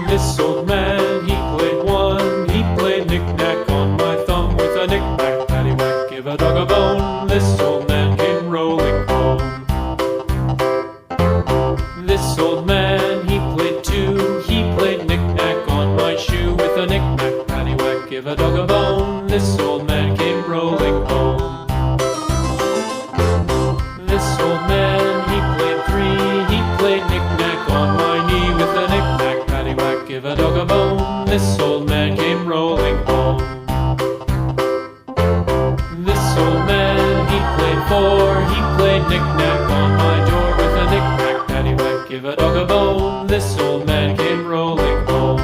This old man, he played one. He played knick-knack on my thumb with a knick-knack, paddywhack, give a dog a bone. This old man came rolling home. This old man, he played two. He played knick-knack on my shoe with a knick-knack, paddywhack, give a dog a bone. This old man came rolling home. This old man, he played three. He played knick-knack on my knee with a knick-knack, paddywhack, give a dog a bone. This old man came rolling home. This old man, he played four. He played knick-knack on my door with a knick-knack, paddywhack, give a dog a bone. This old man came rolling home.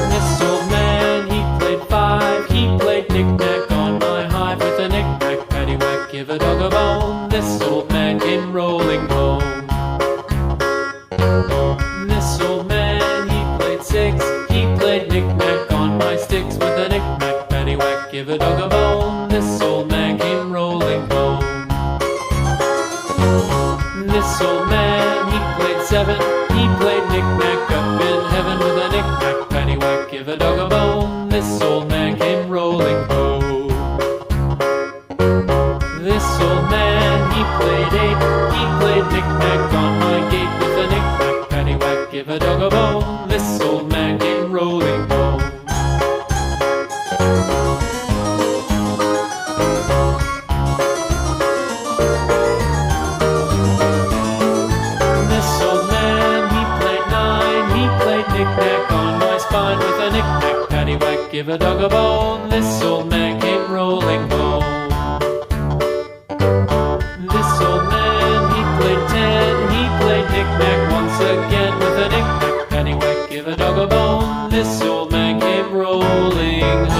This old man, he played five. He played knick-knack on my hive with a knick-knack, paddywhack, give a dog a bone. This old man came rolling home. This old man, he played six. He played knick-knack on my sticks with a knick-knack, paddywhack, give a dog a bone. This old man came rolling home. This old man, he played seven. He played knick-knack up in heaven with a knick-knack, paddywhack, give a dog a bone. This old man came rolling home. This old man, he played eight. He played knick-knack on my gate with a knick-knack, paddywhack, give a dog a bone. This old man came rolling home. This old man, he played nine. He played knick-knack on my spine with a knick-knack, paddywhack, give a dog a bone. This old man came rolling home. This old man, he played ten. He played knick-knack once again with a knick-knack, paddywhack, give a dog a bone. This old man came rolling home.